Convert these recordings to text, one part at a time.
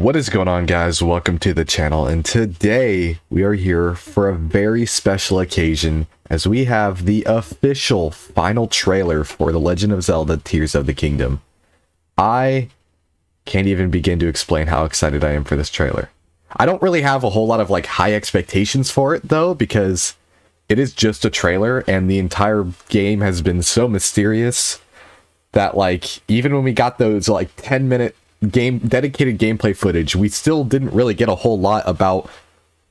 What is going on, guys? Welcome to the channel, and today we are here for a very special occasion as we have the official final trailer for The Legend of Zelda Tears of the Kingdom. I can't even begin to explain how excited I am for this trailer. I don't really have a whole lot of high expectations for it though, because it is just a trailer and the entire game has been so mysterious that even when we got those 10-minute dedicated gameplay footage, we still didn't really get a whole lot about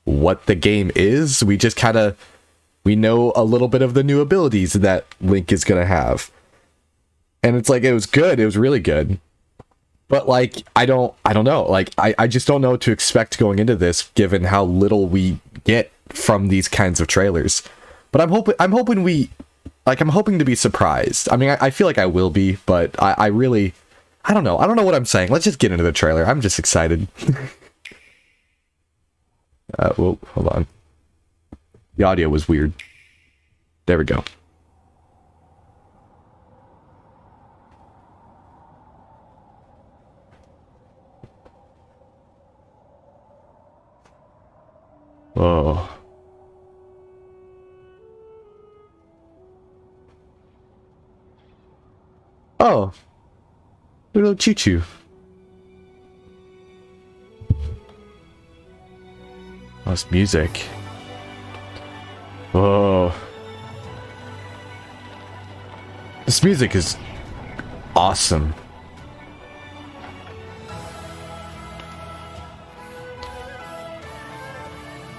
what the game is. We just we know a little bit of the new abilities that Link is gonna have, and it's it was good, it was really good, but I don't know, I just don't know what to expect going into this given how little we get from these kinds of trailers. But I'm hoping I'm hoping to be surprised. I mean, I feel like I will be, but I don't know what I'm saying. Let's just get into the trailer. I'm just excited. Whoa, hold on. The audio was weird. There we go. Whoa. Oh. Little choo-choo. Oh, it's music. Whoa. This music is awesome.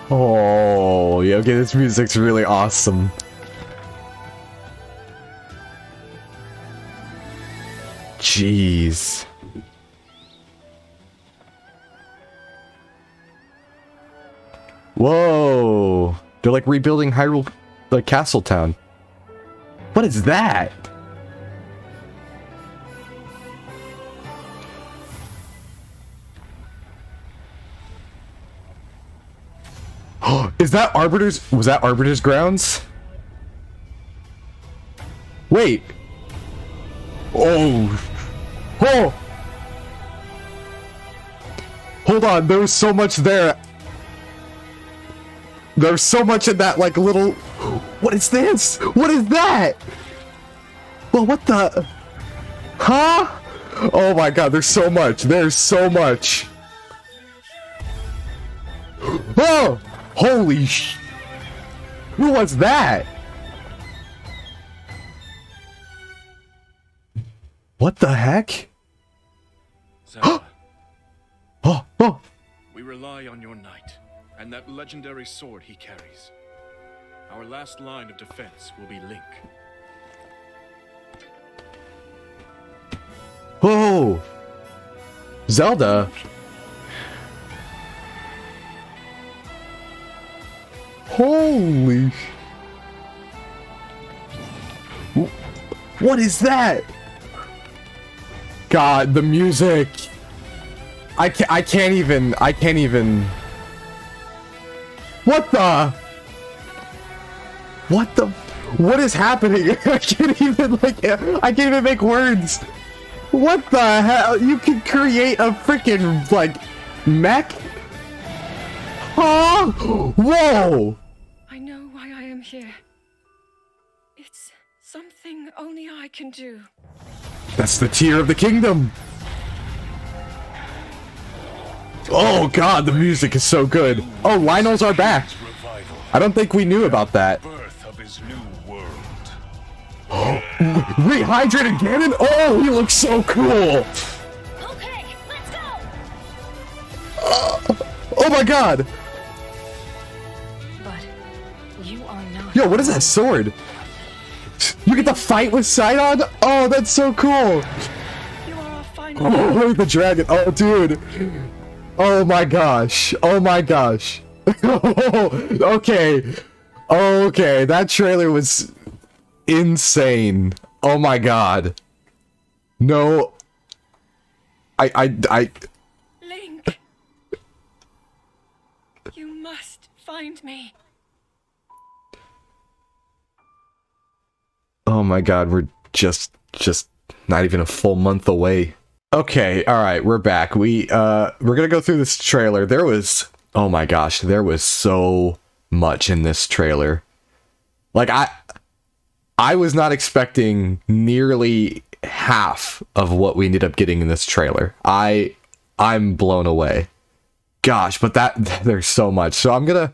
Oh, yeah, okay, this music's really awesome. Jeez. Whoa. They're rebuilding Hyrule, Castle Town. What is that? Oh, is that Arbiter's? Was that Arbiter's grounds? Wait. Oh. Oh! Hold on, there was so much there. There's so much in that, little... What is this? What is that? Well, what the... Huh? Oh my god, there's so much. There's so much. Oh! Holy sh... Who was that? What the heck? Zelda, Oh! we rely on your knight and that legendary sword he carries. Our last line of defense will be Link. Oh! Zelda? Holy... What is that? God, the music. I can't even. What the? What is happening? I can't even make words. What the hell? You can create a freaking mech? Huh? Whoa! I know why I am here. It's something only I can do. That's the Tear of the Kingdom. Oh god, the music is so good. Oh, Lionel's are back. I don't think we knew about that. Rehydrated Ganon? Oh, he looks so cool. Okay, let's go. Oh my god. But you are not. Yo, what is that sword? You get to fight with Sidon? Oh, that's so cool. You are our final. Oh, look at the dragon. Oh, dude. Oh my gosh. Oh my gosh. Okay. Okay, that trailer was insane. Oh my god. No. Link. You must find me. Oh my god, we're just not even a full month away. Okay, all right, we're back. We're gonna go through this trailer. There was, oh my gosh, there was so much in this trailer. Like I was not expecting nearly half of what we ended up getting in this trailer. I'm blown away. Gosh, but there's so much. So I'm gonna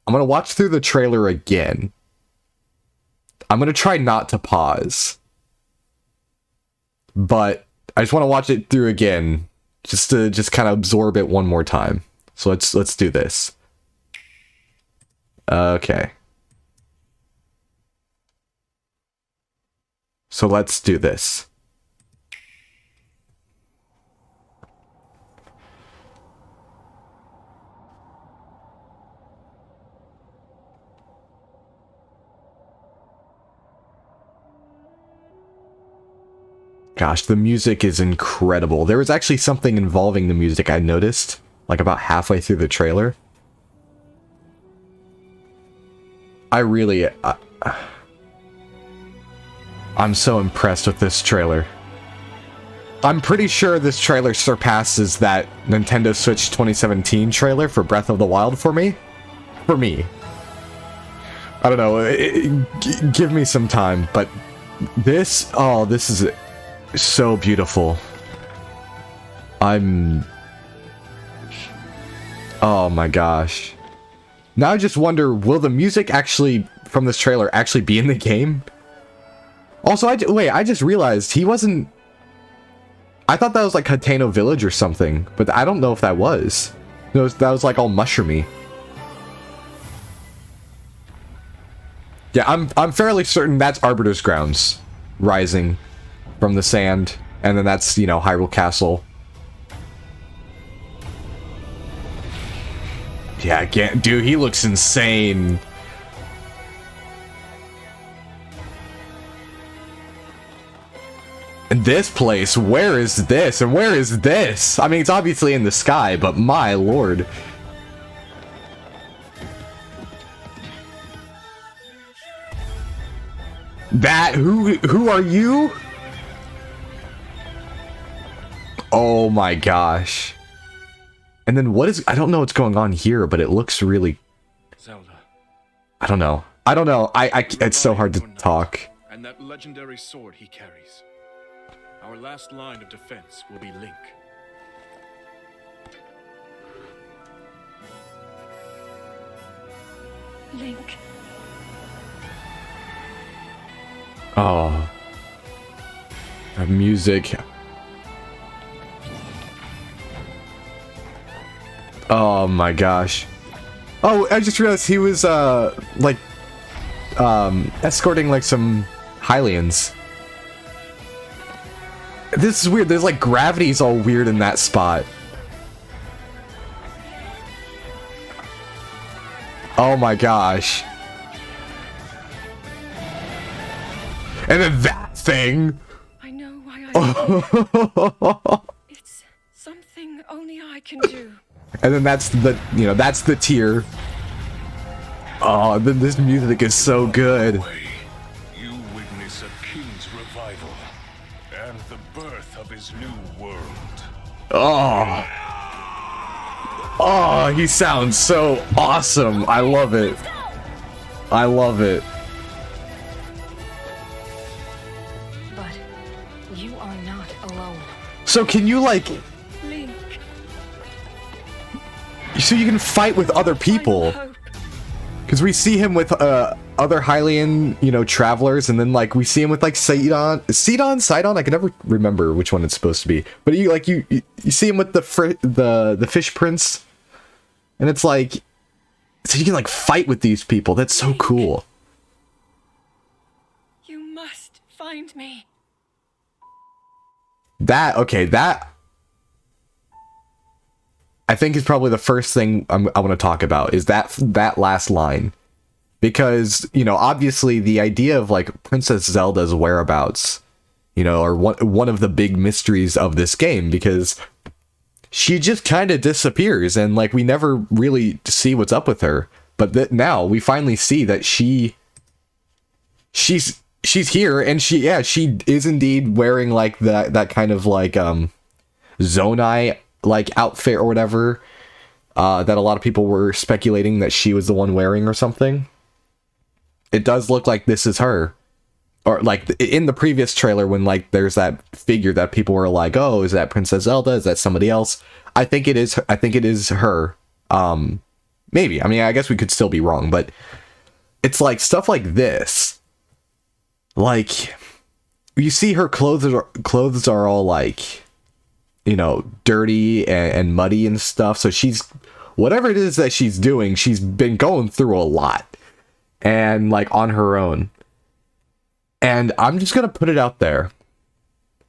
watch through the trailer again. I'm gonna try not to pause, but I just want to watch it through again, just to kind of absorb it one more time. So let's do this. Okay. So let's do this. Gosh, the music is incredible. There was actually something involving the music I noticed, like about halfway through the trailer. I'm so impressed with this trailer. I'm pretty sure this trailer surpasses that Nintendo Switch 2017 trailer for Breath of the Wild for me. I don't know, give me some time, but this is so beautiful. Oh my gosh. Now I just wonder, will the music actually from this trailer actually be in the game? Also, I just realized he wasn't... I thought that was like Hateno Village or something, but I don't know if that was. No, that was like all mushroomy. Yeah, I'm fairly certain that's Arbiter's Grounds rising from the sand, and then that's, you know, Hyrule Castle. Yeah, again, dude, he looks insane. And this place, where is this? And where is this? I mean, it's obviously in the sky, but my lord. Who are you? Oh my gosh. And then I don't know what's going on here, but it looks really... Zelda. I don't know. It's so hard to talk. And that legendary sword he carries. Our last line of defense will be Link. Link. Oh. The music. Oh my gosh. Oh, I just realized he was, like, escorting, like, some Hylians. This is weird. There's, like, gravity's all weird in that spot. Oh my gosh. And then that thing. I know why I... It's something only I can do. And then that's the, you know, that's the tear. Oh, then this music is so good. You witness a king's revival and the birth of his new world. Oh. Oh, he sounds so awesome. I love it. I love it. But you are not alone. So can you, like... Link. So you can fight with other people. Because we see him with other Hylian, you know, travelers, and then like we see him with like Sidon. I can never remember which one it's supposed to be. But you see him with the fish prince, and it's like, so you can like fight with these people. That's so cool. You must find me. That I think is probably the first thing I want to talk about is that last line, because, you know, obviously the idea of like Princess Zelda's whereabouts, you know, are one of the big mysteries of this game, because she just kind of disappears and like we never really see what's up with her. But now we finally see that she's here, and she is indeed wearing like that kind of like Zonai like outfit or whatever that a lot of people were speculating that she was the one wearing or something. It does look like this is her. Or like in the previous trailer when like there's that figure that people were like, oh, is that Princess Zelda? Is that somebody else? I think it is. I think it is her. Maybe. I mean, I guess we could still be wrong, but it's like stuff like this. Like you see her clothes are all like, you know, dirty and muddy and stuff. So she's, whatever it is that she's doing, she's been going through a lot and like on her own. And I'm just going to put it out there.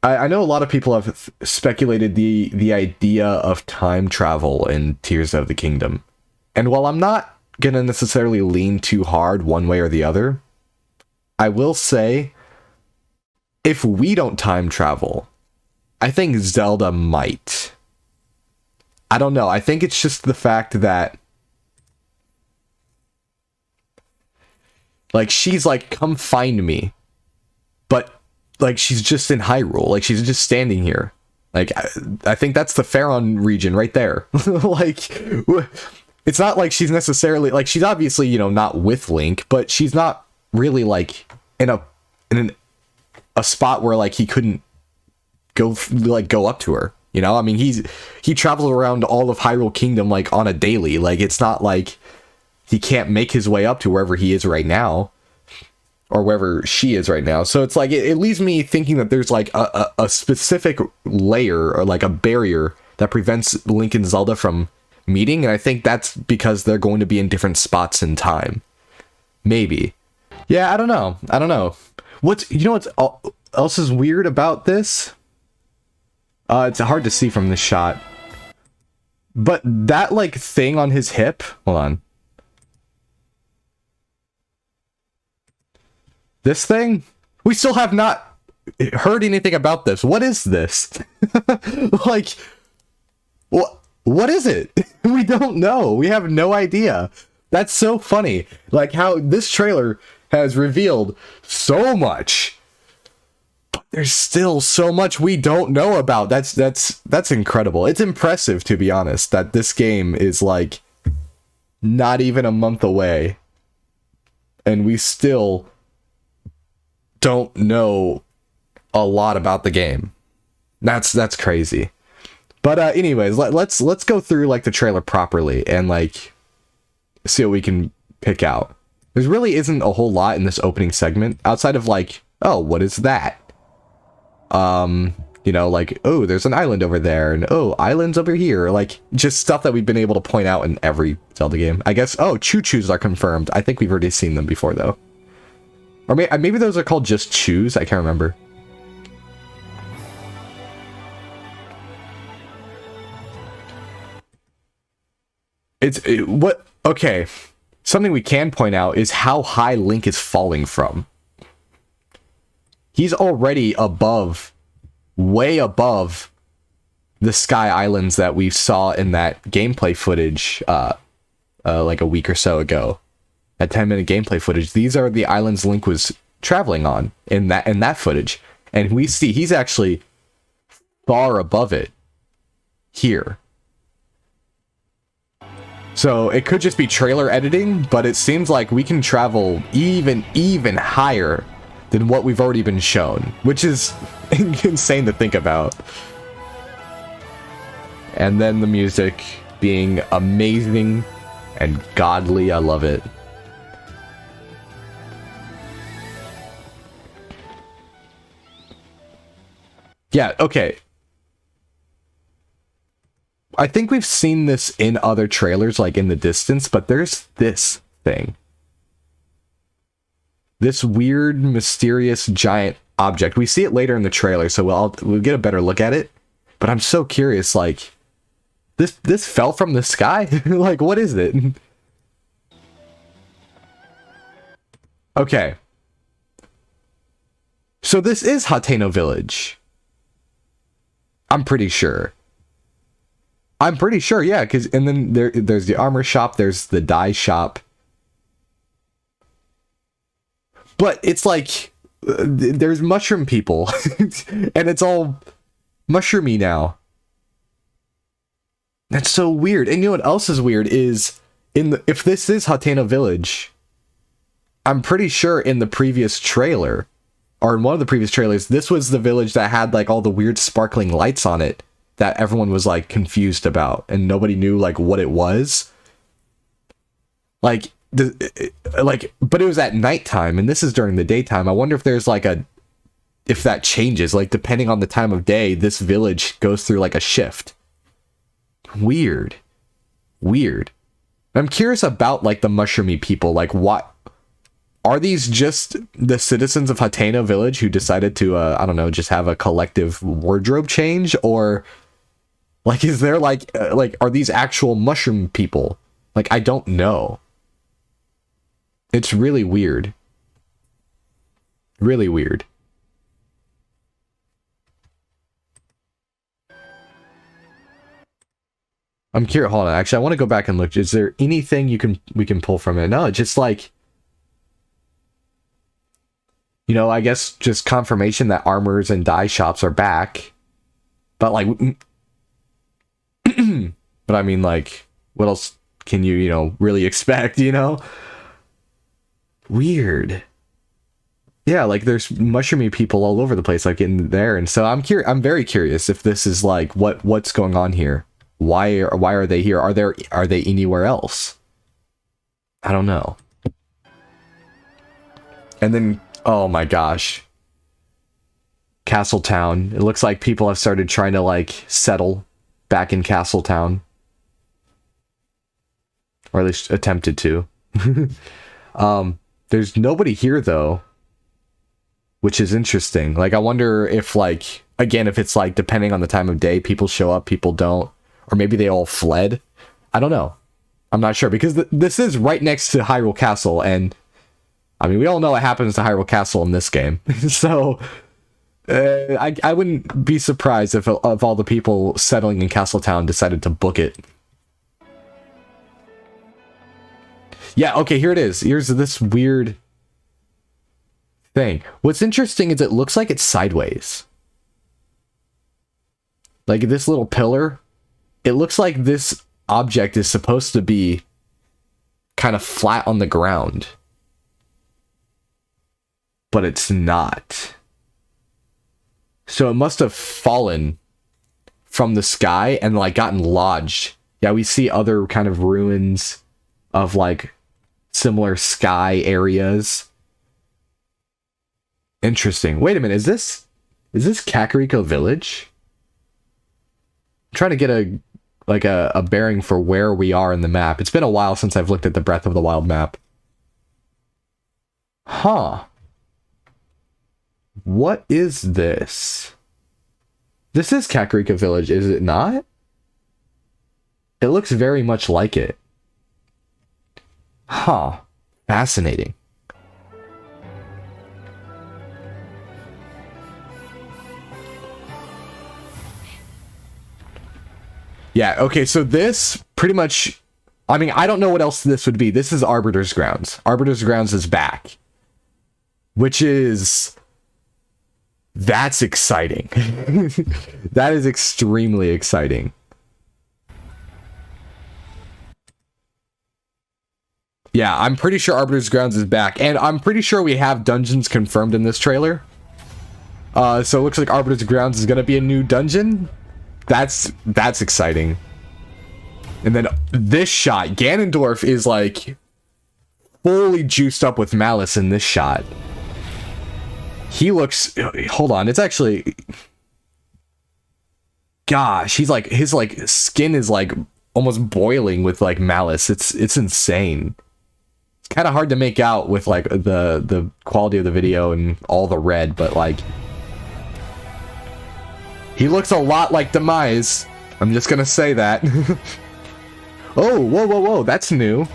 I know a lot of people have speculated the idea of time travel in Tears of the Kingdom. And while I'm not going to necessarily lean too hard one way or the other, I will say, if we don't time travel, I think Zelda might. I don't know. I think it's just the fact that like she's like, come find me. But like she's just in Hyrule. Like she's just standing here. Like I think that's the Faron region right there. Like it's not like she's necessarily like, she's obviously, you know, not with Link, but she's not really like in a spot where like he couldn't go up to her, you know? I mean, he travels around all of Hyrule Kingdom like on a daily. Like it's not like he can't make his way up to wherever he is right now or wherever she is right now. So it's like it leaves me thinking that there's like a specific layer or like a barrier that prevents Link and Zelda from meeting, and I think that's because they're going to be in different spots in time. Maybe. Yeah, I don't know. What's else is weird about this? It's hard to see from this shot. But that like thing on his hip, hold on. This thing? We still have not heard anything about this. What is this? Like, what is it? We don't know. We have no idea. That's so funny. Like how this trailer has revealed so much, but there's still so much we don't know about. That's incredible. It's impressive, to be honest, that this game is like not even a month away and we still don't know a lot about the game. That's crazy. But anyways, let's go through like the trailer properly and like see what we can pick out. There really isn't a whole lot in this opening segment outside of like, oh, what is that? You know, like, oh, there's an island over there, and oh, islands over here. Like just stuff that we've been able to point out in every Zelda game. I guess. Oh, choo-choos are confirmed. I think we've already seen them before though. Or maybe those are called just choos. I can't remember. Okay. Something we can point out is how high Link is falling from. He's already above, way above the Sky Islands that we saw in that gameplay footage like a week or so ago. That 10-minute gameplay footage. These are the islands Link was traveling on in that footage. And we see he's actually far above it here. So it could just be trailer editing, but it seems like we can travel even higher than what we've already been shown, which is insane to think about. And then the music being amazing and godly. I love it. Yeah, okay. I think we've seen this in other trailers, like in the distance, but there's this thing. This weird, mysterious, giant object. We see it later in the trailer, so we'll get a better look at it. But I'm so curious, like, this fell from the sky? Like, what is it? Okay. So this is Hateno Village. I'm pretty sure, yeah, and then there's the armor shop, there's the dye shop. But it's like, there's mushroom people, and it's all mushroomy now. That's so weird. And you know what else is weird is if this is Hateno Village, I'm pretty sure in the previous trailer, or in one of the previous trailers, this was the village that had like all the weird sparkling lights on it that everyone was like confused about and nobody knew like what it was. Like but it was at nighttime and this is during the daytime. I wonder if there's like if that changes, like depending on the time of day, this village goes through like a shift. Weird. I'm curious about like the mushroomy people. Like, what are these? Just the citizens of Hateno Village who decided to I don't know, just have a collective wardrobe change, or like is there like are these actual mushroom people? Like, I don't know. It's really weird. Really weird. I'm curious. Hold on. Actually, I want to go back and look. Is there anything we can pull from it? No, just like, you know, I guess just confirmation that armors and dye shops are back. But like, but I mean, like, what else can you know, really expect, you know? Weird. Yeah, like there's mushroomy people all over the place, like in there. And so I'm very curious if this is like what's going on here. Why are they here? Are they anywhere else? I don't know. And then, oh my gosh, Castletown. It looks like people have started trying to like settle back in Castletown, or at least attempted to. There's nobody here though, which is interesting. Like, I wonder if, like, again, if it's like depending on the time of day, people show up, people don't. Or maybe they all fled. I don't know. I'm not sure, because this is right next to Hyrule Castle, and I mean, we all know what happens to Hyrule Castle in this game. So I wouldn't be surprised if all the people settling in Castletown decided to book it. Yeah, okay, here it is. Here's this weird thing. What's interesting is it looks like it's sideways. Like this little pillar, it looks like this object is supposed to be kind of flat on the ground, but it's not. So it must have fallen from the sky and like gotten lodged. Yeah, we see other kind of ruins of like similar sky areas. Interesting. Wait a minute, is this Kakariko Village? I'm trying to get a bearing for where we are in the map. It's been a while since I've looked at the Breath of the Wild map. Huh. What is this? This is Kakariko Village, is it not? It looks very much like it. Huh. Fascinating. Yeah, okay, so this pretty much, I mean, I don't know what else this would be. This is Arbiter's Grounds. Arbiter's Grounds is back. Which is... That's exciting. That is extremely exciting. Yeah, I'm pretty sure Arbiter's Grounds is back. And I'm pretty sure we have dungeons confirmed in this trailer. So it looks like Arbiter's Grounds is going to be a new dungeon. That's exciting. And then this shot, Ganondorf is like fully juiced up with malice in this shot. He looks, hold on, it's actually, gosh, he's like, his like skin is like almost boiling with like malice. It's insane. It's kind of hard to make out with like the quality of the video and all the red, but like he looks a lot like Demise. I'm just gonna say that. Oh, whoa, that's new.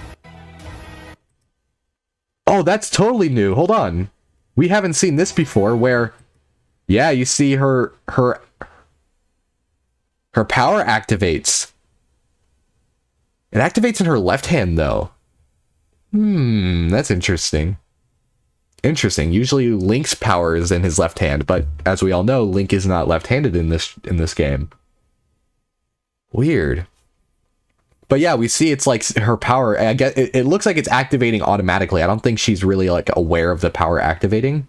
Oh, that's totally new. Hold on. We haven't seen this before, where, yeah, you see her power activates. It activates in her left hand, though. That's interesting. Interesting. Usually Link's power is in his left hand, but as we all know, Link is not left-handed in this game. Weird. But yeah, we see it's like her power. I guess it looks like it's activating automatically. I don't think she's really like aware of the power activating.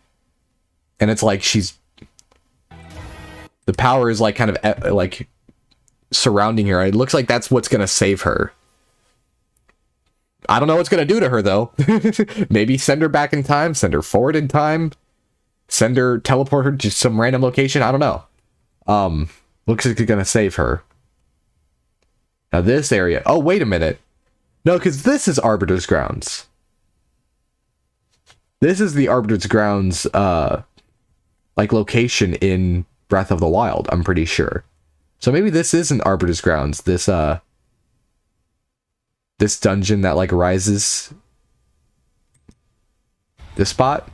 And it's like the power is like kind of like surrounding her. It looks like that's what's going to save her. I don't know what's going to do to her though. Maybe send her back in time, send her forward in time, teleport her to some random location. I don't know. Looks like it's going to save her. Now this area. Oh, wait a minute. No, because this is Arbiter's Grounds. This is the Arbiter's Grounds, like location in Breath of the Wild. I'm pretty sure. So maybe this isn't Arbiter's Grounds. This dungeon that like rises. This spot.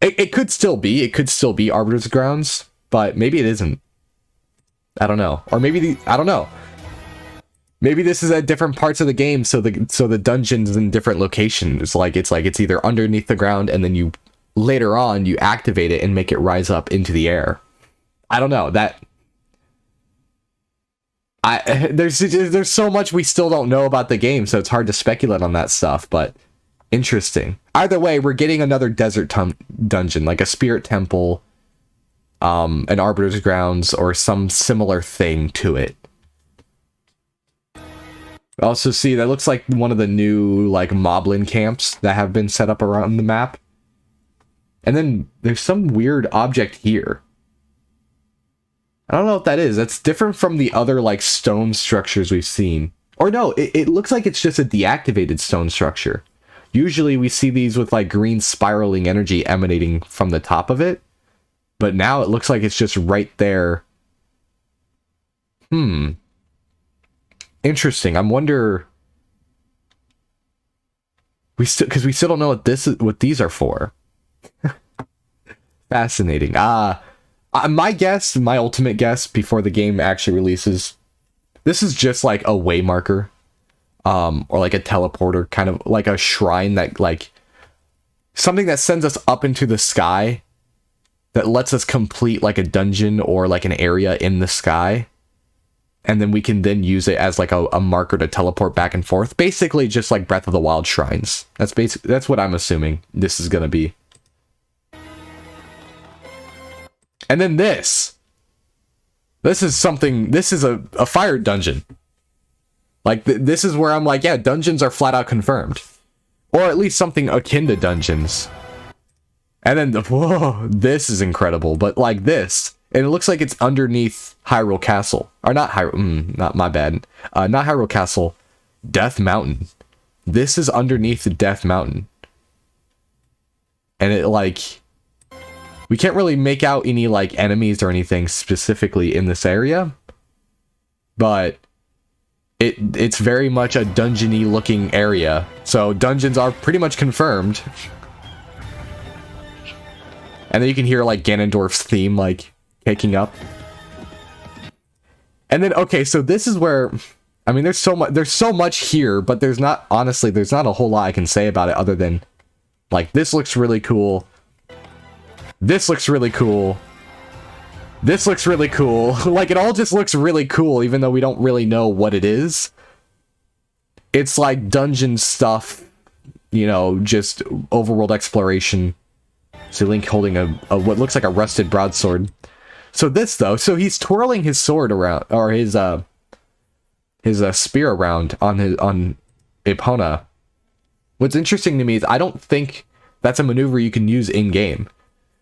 It could still be. It could still be Arbiter's Grounds, but maybe it isn't. I don't know. Or maybe I don't know. Maybe this is at different parts of the game, so the dungeon's in different locations. It's either underneath the ground, and then you later on you activate it and make it rise up into the air. I don't know. There's so much we still don't know about the game, so it's hard to speculate on that stuff. But interesting. Either way, we're getting another desert dungeon, like a spirit temple, an Arbiter's Grounds, or some similar thing to it. Also see, that looks like one of the new, like, moblin camps that have been set up around the map. And then there's some weird object here. I don't know what that is. That's different from the other, like, stone structures we've seen. Or no, it looks like it's just a deactivated stone structure. Usually we see these with, like, green spiraling energy emanating from the top of it. But now it looks like it's just right there. Interesting. I wonder. Because we still don't know what these are for. Fascinating. My guess, my ultimate guess before the game actually releases, this is just like a way marker, or like a teleporter, kind of like a shrine that like something that sends us up into the sky, that lets us complete like a dungeon or like an area in the sky. And then we can then use it as like a marker to teleport back and forth. Basically just like Breath of the Wild shrines. That's what I'm assuming this is going to be. And then this is something, this is a fire dungeon. Like this is where I'm like, yeah, dungeons are flat out confirmed. Or at least something akin to dungeons. And then, whoa, this is incredible. But like this. And it looks like it's underneath Hyrule Castle. Or not Hyrule, not my bad. Not Hyrule Castle, Death Mountain. This is underneath Death Mountain. And it like, we can't really make out any like enemies or anything specifically in this area. But it's very much a dungeon-y looking area. So dungeons are pretty much confirmed. And then you can hear like Ganondorf's theme like picking up. And then, okay, so this is where, I mean, there's so much here, but there's not a whole lot I can say about it other than, like, this looks really cool. This looks really cool. This looks really cool. Like, it all just looks really cool, even though we don't really know what it is. It's like dungeon stuff, you know, just overworld exploration. So Link holding a what looks like a rusted broadsword. So this though, so he's twirling his sword around, or his spear around on Epona. What's interesting to me is I don't think that's a maneuver you can use in game.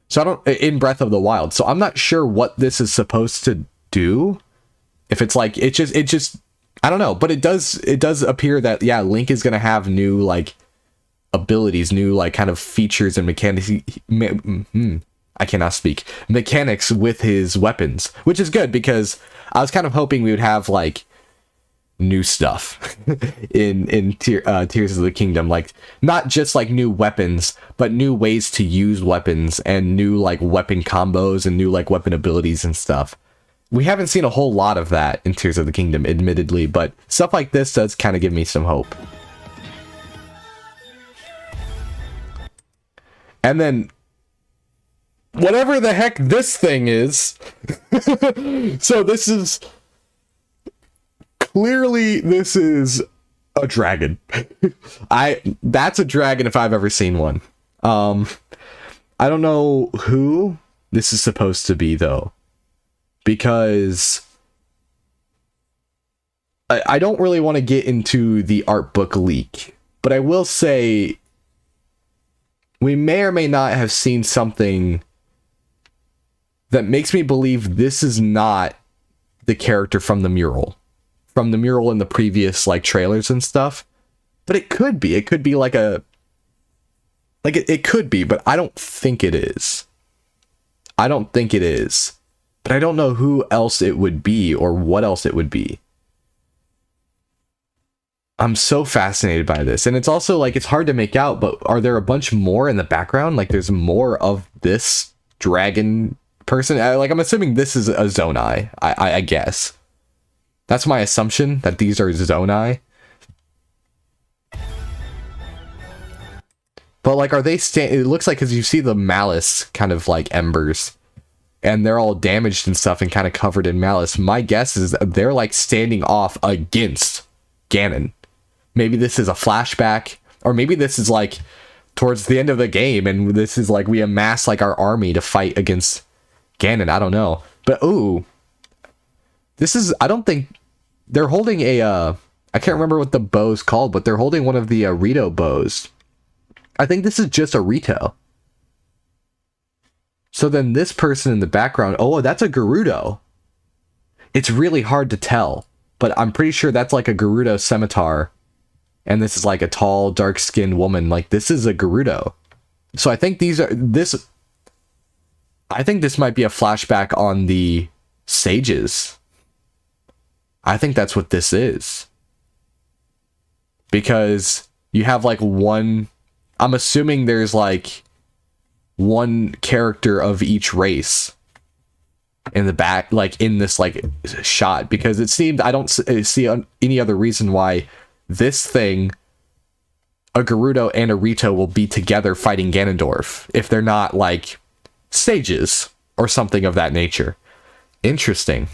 So I don't, in Breath of the Wild. So I'm not sure what this is supposed to do. If it's like it just I don't know, but it does appear that yeah, Link is gonna have new like abilities, new like kind of features and mechanics. I cannot speak. Mechanics with his weapons, which is good because I was kind of hoping we would have like new stuff in Tears of the Kingdom, like not just like new weapons, but new ways to use weapons and new like weapon combos and new like weapon abilities and stuff. We haven't seen a whole lot of that in Tears of the Kingdom, admittedly, but stuff like this does kind of give me some hope. And then whatever the heck this thing is. So this is clearly this is a dragon. That's a dragon if I've ever seen one. I don't know who this is supposed to be though, because I don't really want to get into the art book leak, but I will say we may or may not have seen something that makes me believe this is not the character from the mural in the previous like trailers and stuff. But it could be. It could be like a it could be, but I don't think it is. I don't think it is. But I don't know who else it would be or what else it would be. I'm so fascinated by this. And it's also like it's hard to make out, but are there a bunch more in the background? Like there's more of this dragon person? I'm assuming this is a Zonai, I guess. That's my assumption, that these are Zonai. But like, are they it looks like, because you see the malice kind of like embers, and they're all damaged and stuff and kind of covered in malice. My guess is they're like standing off against Ganon. Maybe this is a flashback, or maybe this is like towards the end of the game, and this is like we amass like our army to fight against Ganon. I don't know. But ooh, this is, I don't think they're holding a I can't remember what the bow's called, but they're holding one of the Rito bows. I think this is just a Rito. So then this person in the background, oh, that's a Gerudo. It's really hard to tell, but I'm pretty sure that's like a Gerudo scimitar. And this is like a tall, dark-skinned woman. Like, this is a Gerudo. So I think I think this might be a flashback on the sages. I think that's what this is. Because you have like one, I'm assuming there's like one character of each race in the back, like in this like shot, because it seemed, I don't see any other reason why this thing, a Gerudo and a Rito, will be together fighting Ganondorf if they're not like sages or something of that nature. Interesting.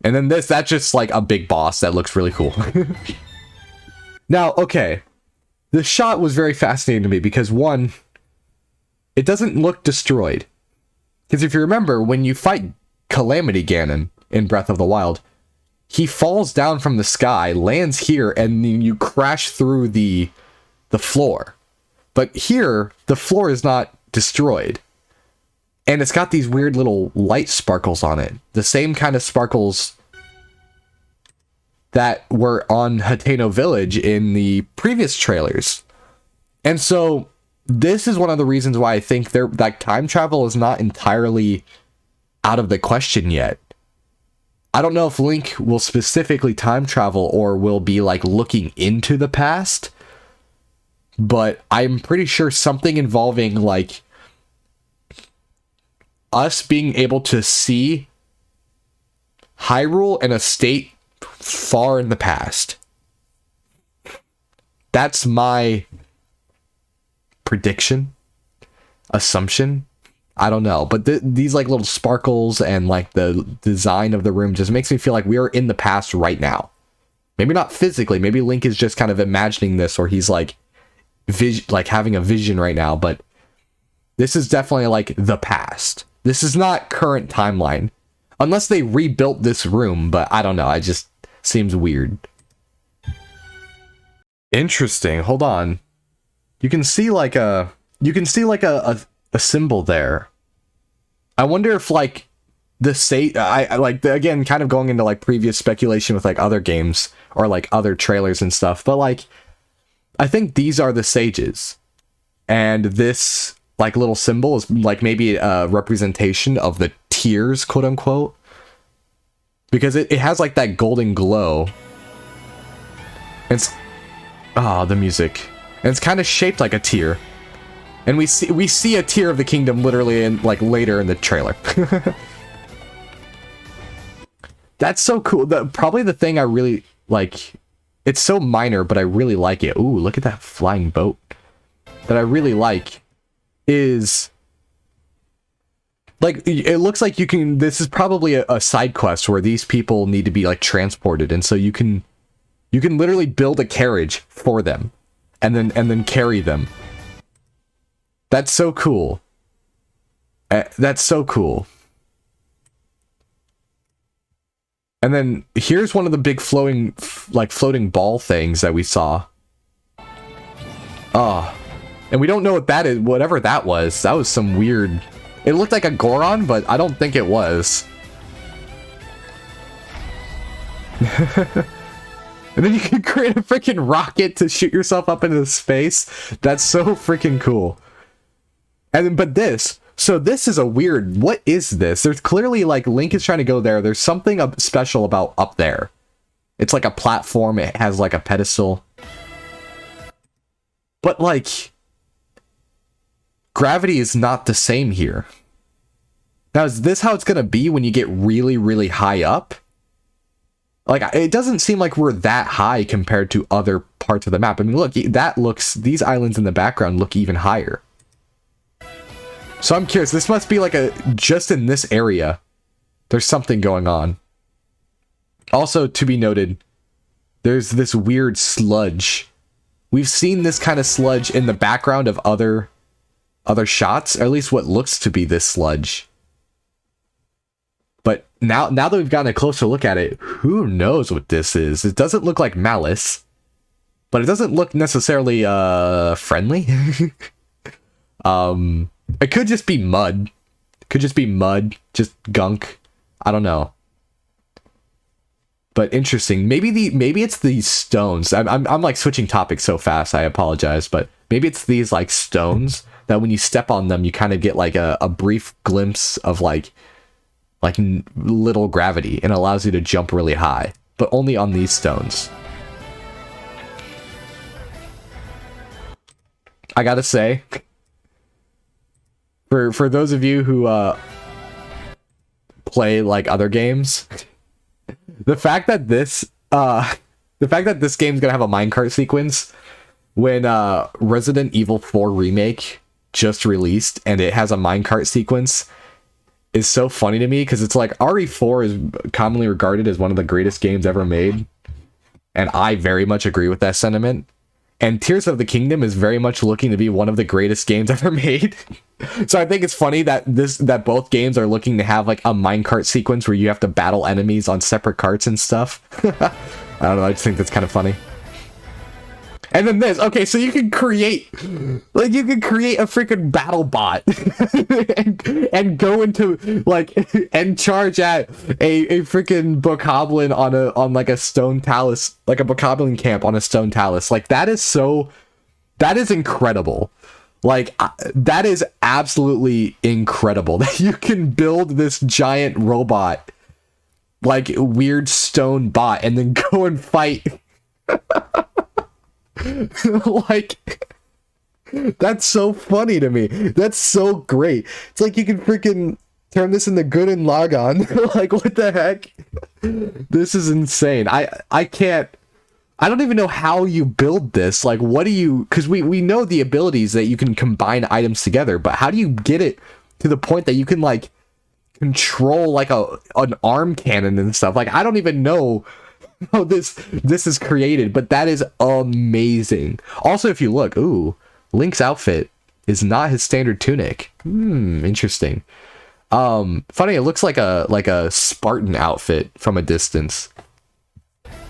And then that's just like a big boss that looks really cool. Now, okay. The shot was very fascinating to me because one, it doesn't look destroyed. Because if you remember, when you fight Calamity Ganon in Breath of the Wild, he falls down from the sky, lands here, and then you crash through the floor. But here, the floor is not destroyed. And it's got these weird little light sparkles on it. The same kind of sparkles that were on Hateno Village in the previous trailers. And so this is one of the reasons why I think that time travel is not entirely out of the question yet. I don't know if Link will specifically time travel or will be like looking into the past, but I'm pretty sure something involving like us being able to see Hyrule in a state far in the past. That's my prediction, assumption. I don't know, but these like little sparkles and like the design of the room just makes me feel like we are in the past right now. Maybe not physically, maybe Link is just kind of imagining this, or he's like having a vision right now, but this is definitely like the past. This is not current timeline. Unless they rebuilt this room, but I don't know. It just seems weird. Interesting. Hold on. You can see like a symbol there. I wonder if like I like, again, kind of going into like previous speculation with like other games or like other trailers and stuff, but like I think these are the sages, and this like little symbol is like maybe a representation of the tears, quote unquote, because it has like that golden glow. It's the music, and it's kind of shaped like a tear, and we see a tear of the kingdom literally in like later in the trailer. That's so cool. Probably the thing I really like, it's so minor, but I really like it. Ooh, look at that flying boat. That I really like is Like, it looks like you can, this is probably a side quest where these people need to be like transported, and so you can literally build a carriage for them and then carry them. That's so cool. That's so cool. And then here's one of the big floating ball things that we saw. And we don't know what that is, whatever that was. That was some weird... It looked like a Goron, but I don't think it was. And then you can create a freaking rocket to shoot yourself up into space. That's so freaking cool. And then, but this... So this is a weird... What is this? There's clearly, like, Link is trying to go there. There's something special about up there. It's like a platform. It has, like, a pedestal. But, like... Gravity is not the same here. Now, is this how it's going to be when you get really, really high up? Like, it doesn't seem like we're that high compared to other parts of the map. I mean, look, these islands in the background look even higher. So I'm curious, this must be like just in this area, there's something going on. Also, to be noted, there's this weird sludge. We've seen this kind of sludge in the background of other shots, or at least what looks to be this sludge. But now that we've gotten a closer look at it, who knows what this is? It doesn't look like malice, but it doesn't look necessarily friendly. It could just be mud. It could just be mud, just gunk. I don't know. But interesting. Maybe it's these stones. I'm like switching topics so fast. I apologize, but maybe it's these like stones that when you step on them, you kind of get like a brief glimpse of like little gravity, and allows you to jump really high, but only on these stones. I gotta say, for those of you who play like other games, the fact that this game's gonna have a minecart sequence when Resident Evil 4 Remake just released and it has a minecart sequence is so funny to me, because it's like RE4 is commonly regarded as one of the greatest games ever made, and I very much agree with that sentiment. And Tears of the Kingdom is very much looking to be one of the greatest games ever made. So I think it's funny that both games are looking to have like a minecart sequence where you have to battle enemies on separate carts and stuff. I don't know, I just think that's kind of funny. And then this, okay, so you can create a freaking battle bot and go into like and charge at a freaking bokoblin on like a stone talus, like a bokoblin camp on a stone talus. Like that is incredible. Like that is absolutely incredible that you can build this giant robot, like weird stone bot, and then go and fight. Like, that's so funny to me. That's so great. It's like you can freaking turn this into good and log on. Like, what the heck? This is insane. I don't even know how you build this. Like, what do you... Because we know the abilities that you can combine items together, but how do you get it to the point that you can, like, control, like, an arm cannon and stuff? Like, I don't even know how this is created, but that is amazing. Also, if you look, ooh, Link's outfit is not his standard tunic. Interesting. Funny, it looks like a Spartan outfit from a distance.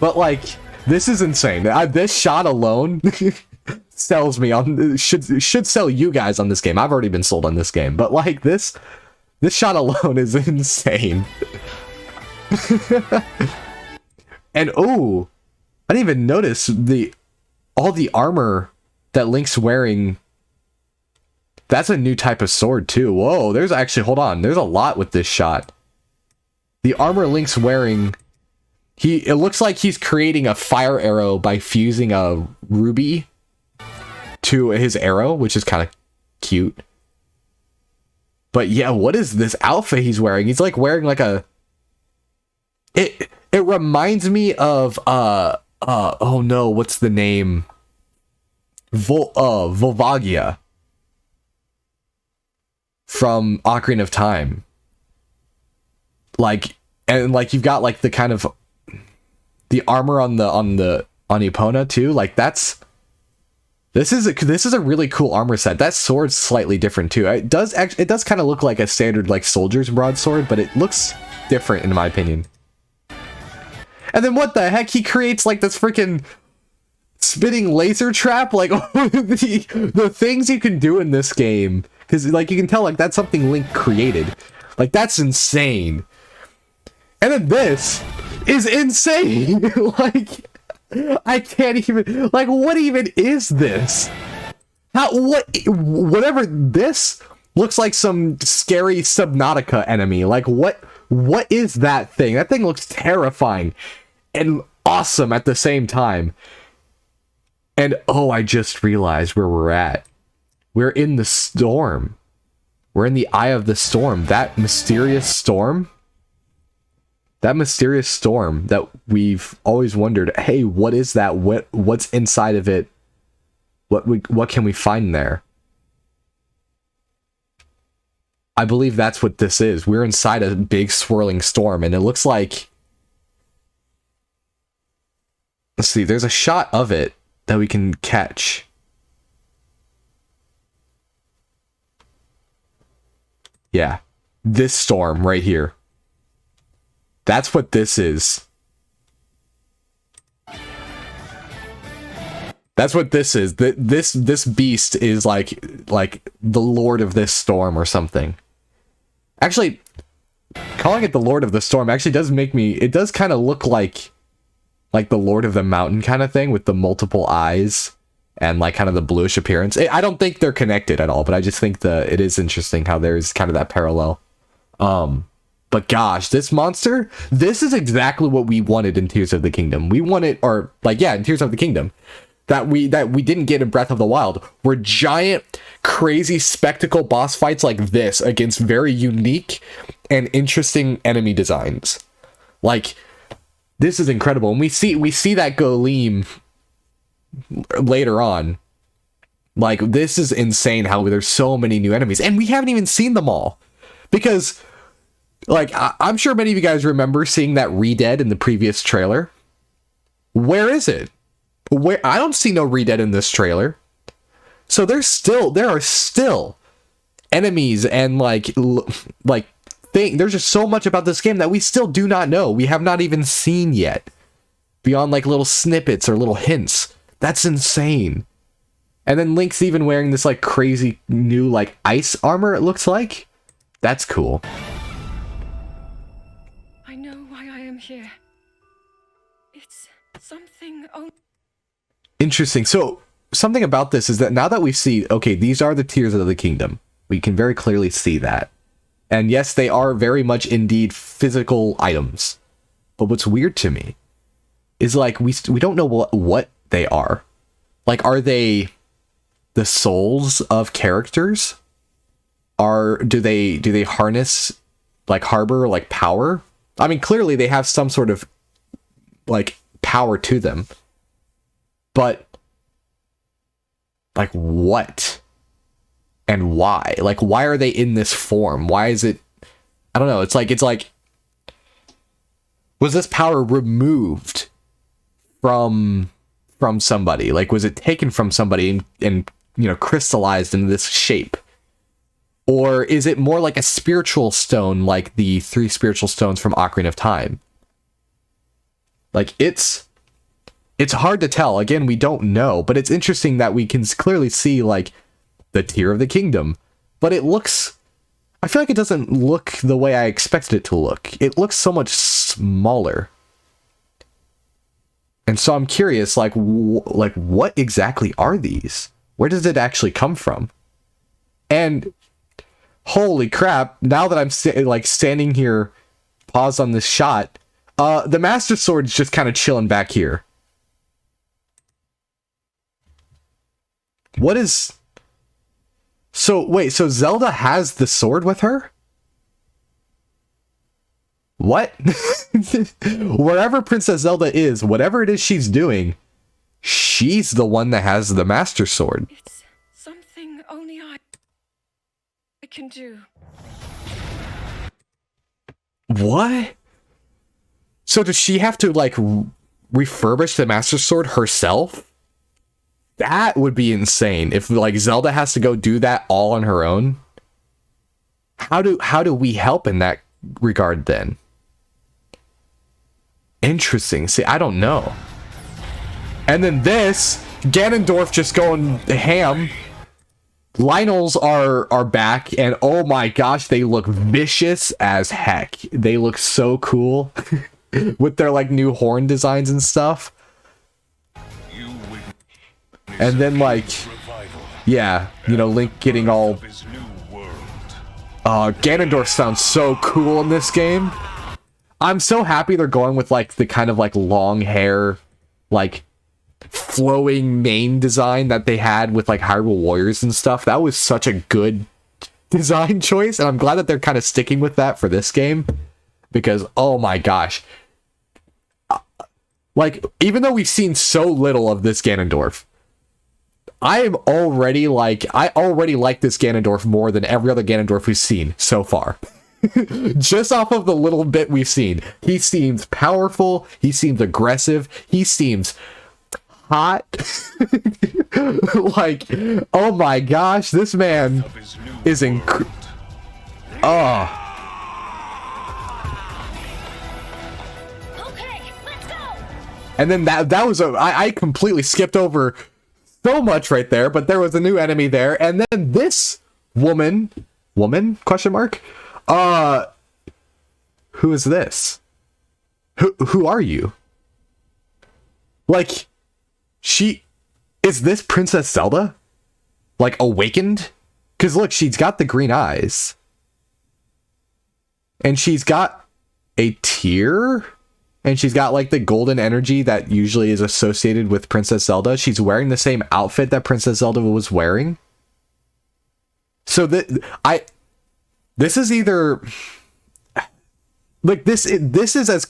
But like, this is insane. This shot alone sells me on, should sell you guys on this game. I've already been sold on this game, but like this shot alone is insane. And oh, I didn't even notice all the armor that Link's wearing. That's a new type of sword too. Whoa, there's actually, hold on, there's a lot with this shot. The armor Link's wearing, it looks like he's creating a fire arrow by fusing a ruby to his arrow, which is kind of cute. But yeah, what is this outfit he's wearing? He's like wearing like it reminds me of oh no, what's the name? Volvagia. from Ocarina of Time. Like, and like you've got like the kind of the armor on Epona too. Like this is a really cool armor set. That sword's slightly different too. It does kind of look like a standard like soldier's broadsword, but it looks different in my opinion. And then what the heck? He creates like this freaking spinning laser trap. Like the things you can do in this game, because like you can tell like that's something Link created. Like that's insane. And then this is insane. Like I can't even, like, what even is this? Whatever this looks like some scary Subnautica enemy. Like what is that thing? That thing looks terrifying and awesome at the same time. And oh, I just realized where we're at. We're in the storm. We're in the eye of the storm. That mysterious storm. That mysterious storm that we've always wondered, hey, what is that? What's inside of it? What can we find there? I believe that's what this is. We're inside a big swirling storm, and it looks like... Let's see, there's a shot of it that we can catch. Yeah, this storm right here. That's what this is. That's what this is. This beast is like the Lord of this storm or something. Actually, calling it the Lord of the Storm actually does make me... It does kind of look like the Lord of the Mountain kind of thing with the multiple eyes and like kind of the bluish appearance. I don't think they're connected at all, but I just think it is interesting how there's kind of that parallel. But gosh, this monster, this is exactly what we wanted in Tears of the Kingdom. We wanted, or like, yeah, in Tears of the Kingdom, that we didn't get in Breath of the Wild, were giant, crazy spectacle boss fights like this against very unique and interesting enemy designs. Like, this is incredible. And we see that Golem later on. Like, this is insane how there's so many new enemies, and we haven't even seen them all. Because... like, I'm sure many of you guys remember seeing that Re-Dead in the previous trailer. Where is it? I don't see no Re-Dead in this trailer. So there are still enemies and there's just so much about this game that we still do not know. We have not even seen yet. Beyond like little snippets or little hints. That's insane. And then Link's even wearing this like crazy new like ice armor, it looks like. That's cool. I know why I am here. It's something Interesting. So something about this is that now that we see, okay, these are the Tears of the Kingdom. We can very clearly see that. And yes, they are very much indeed physical items. But what's weird to me is like we don't know what they are. Like, are they the souls of characters? Do they harness, like, harbor like power? I mean, clearly they have some sort of like power to them. But like what? And why? Like, why are they in this form? Why is it... I don't know. It's like was this power removed from somebody? Like, was it taken from somebody and you know, crystallized into this shape? Or is it more like a spiritual stone, like the 3 spiritual stones from Ocarina of Time? Like, it's hard to tell. Again, we don't know, but it's interesting that we can clearly see, like, the Tear of the Kingdom. But it looks... I feel like it doesn't look the way I expected it to look. It looks so much smaller. And so I'm curious, like what exactly are these? Where does it actually come from? And... holy crap, now that I'm standing here, paused on this shot, the Master Sword's just kind of chilling back here. What is... so, wait, so Zelda has the sword with her? What? Wherever Princess Zelda is, whatever it is she's doing, she's the one that has the Master Sword. It's something only I can do. What? So does she have to like refurbish the Master Sword herself? That would be insane if like Zelda has to go do that all on her own. How do we help in that regard then? Interesting. See, I don't know. And then this Ganondorf just going ham. Lionels are back, and oh my gosh, they look vicious as heck. They look so cool with their like new horn designs and stuff. And then like, yeah, you know, Link getting all Ganondorf sounds so cool in this game. I'm so happy they're going with like the kind of like long hair, like flowing mane design that they had with like Hyrule Warriors and stuff. That was such a good design choice, and I'm glad that they're kind of sticking with that for this game, because oh my gosh, like even though we've seen so little of this Ganondorf, I already like this Ganondorf more than every other Ganondorf we've seen so far. Just off of the little bit we've seen, he seems powerful, he seems aggressive, he seems hot. Like, oh my gosh, this man is oh. Okay, let's go. And then that was I completely skipped over so much right there, but there was a new enemy there, and then this woman question mark, who is this? Who are you? Like, is this Princess Zelda? Like, awakened? Because look, she's got the green eyes. And she's got a tear? And she's got, like, the golden energy that usually is associated with Princess Zelda. She's wearing the same outfit that Princess Zelda was wearing. So, this is either... Like, this is as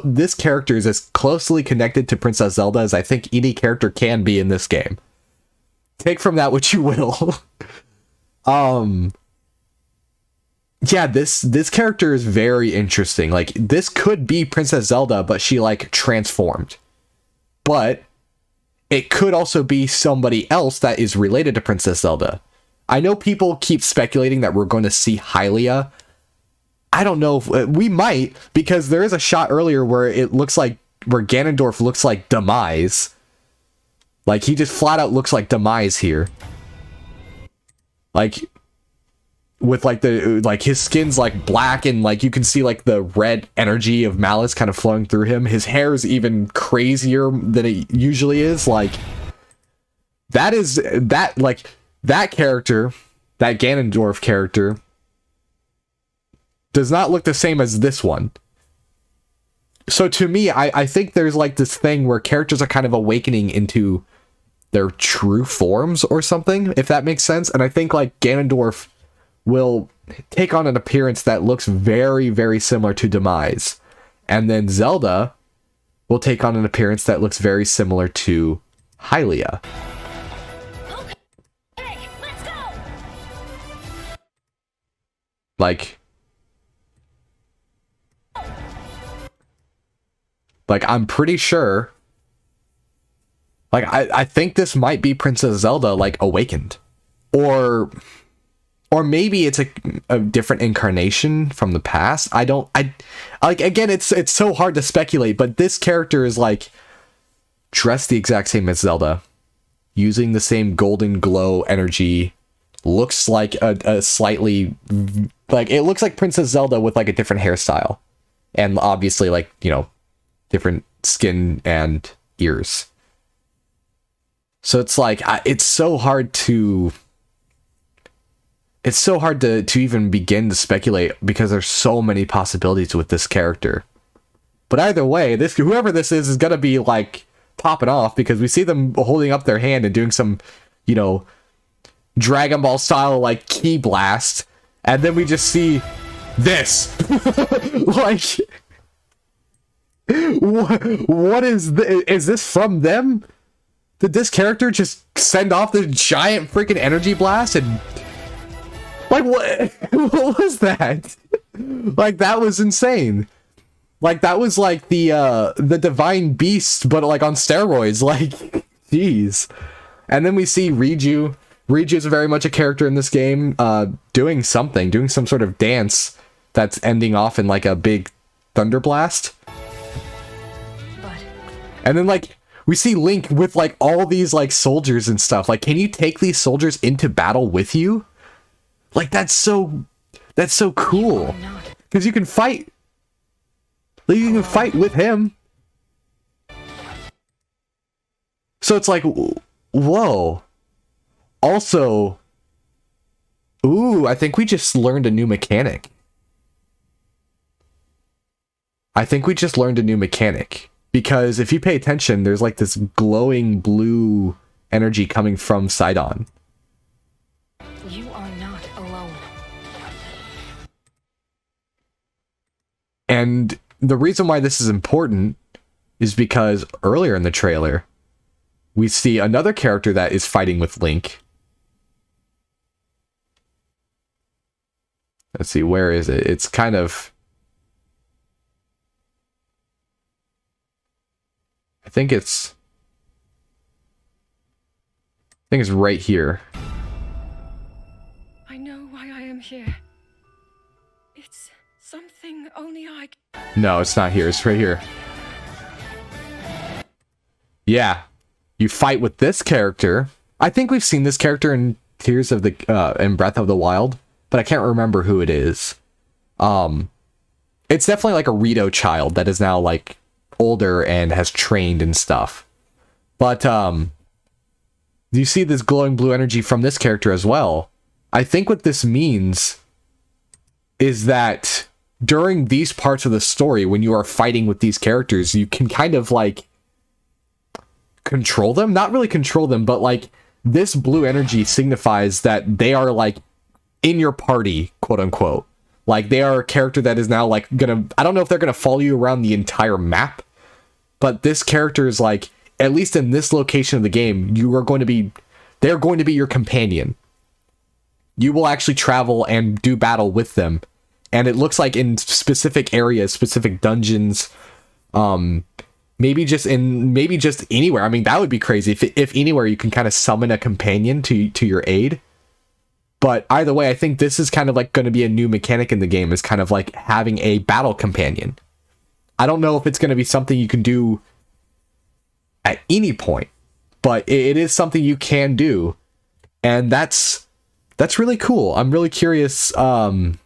this character is as closely connected to Princess Zelda as I think any character can be in this game. Take from that what you will. Yeah, this character is very interesting. Like, this could be Princess Zelda, but she like transformed. But it could also be somebody else that is related to Princess Zelda. I know people keep speculating that we're going to see Hylia. I don't know if we might, because there is a shot earlier where it looks like where Ganondorf looks like Demise. Like, he just flat out looks like Demise here. Like, with like his skin's like black, and like you can see like the red energy of malice kind of flowing through him. His hair is even crazier than it usually is. Like, that character, that Ganondorf character, does not look the same as this one. So to me, I think there's like this thing where characters are kind of awakening into their true forms or something, if that makes sense. And I think like Ganondorf will take on an appearance that looks very, very similar to Demise. And then Zelda will take on an appearance that looks very similar to Hylia. Okay, let's go. Like, I'm pretty sure, like, I think this might be Princess Zelda, like, awakened. Or maybe it's a different incarnation from the past. Like, again, it's so hard to speculate, but this character is, like, dressed the exact same as Zelda, using the same golden glow energy, looks like a slightly, like, it looks like Princess Zelda with, like, a different hairstyle. And obviously, like, you know, different skin and ears. So it's like, it's so hard to even begin to speculate, because there's so many possibilities with this character. But either way, whoever this is gonna be like popping off, because we see them holding up their hand and doing some, you know, Dragon Ball style like ki blast, and then we just see this. Like, what is this? Is this from them? Did this character just send off this giant freaking energy blast? And Like, what? What was that? Like, that was insane. Like, that was like the divine beast, but like on steroids. Like, jeez. And then we see Riju. Riju is very much a character in this game, doing some sort of dance that's ending off in like a big thunder blast. But And then like we see Link with like all these like soldiers and stuff. Like, can you take these soldiers into battle with you? Like, that's so cool. not. Because you can fight. Like, you can fight with him. So it's like, whoa. Also, ooh, I think we just learned a new mechanic. Because if you pay attention, there's like this glowing blue energy coming from Sidon. You are not alone. And the reason why this is important is because earlier in the trailer, we see another character that is fighting with Link. Let's see, where is it? It's kind of... I think it's right here. I know why I am here. It's something only I No, it's not here. It's right here. Yeah. You fight with this character. I think we've seen this character in Tears of the in Breath of the Wild, but I can't remember who it is. It's definitely like a Rito child that is now like older and has trained and stuff. But you see this glowing blue energy from this character as well. I think what this means is that during these parts of the story, when you are fighting with these characters, you can kind of like control them. Not really control them, but like this blue energy signifies that they are like in your party, quote unquote. Like, they are a character that is now like gonna, I don't know if they're gonna follow you around the entire map, but this character is like, at least in this location of the game, they're going to be your companion. You will actually travel and do battle with them. And it looks like in specific areas, specific dungeons, maybe just anywhere. I mean, that would be crazy if anywhere you can kind of summon a companion to your aid. But either way, I think this is kind of like going to be a new mechanic in the game, is kind of like having a battle companion. I don't know if it's going to be something you can do at any point, but it is something you can do. And that's really cool. I'm really curious, like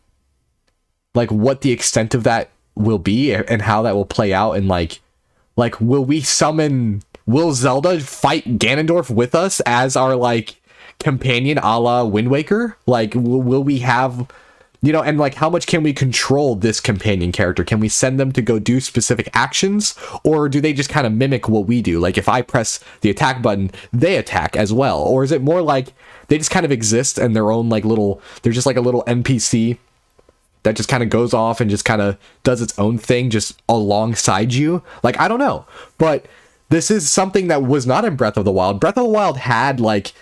what the extent of that will be and how that will play out. And like, will Zelda fight Ganondorf with us as our like companion a la Wind Waker? Like, will we have, you know, and like how much can we control this companion character? Can we send them to go do specific actions, or do they just kind of mimic what we do? Like, if I press the attack button, they attack as well? Or is it more like they just kind of exist in their own like they're just like a little NPC that just kind of goes off and just kind of does its own thing just alongside you? Like, I don't know. But this is something that was not in Breath of the Wild. Breath of the Wild had like,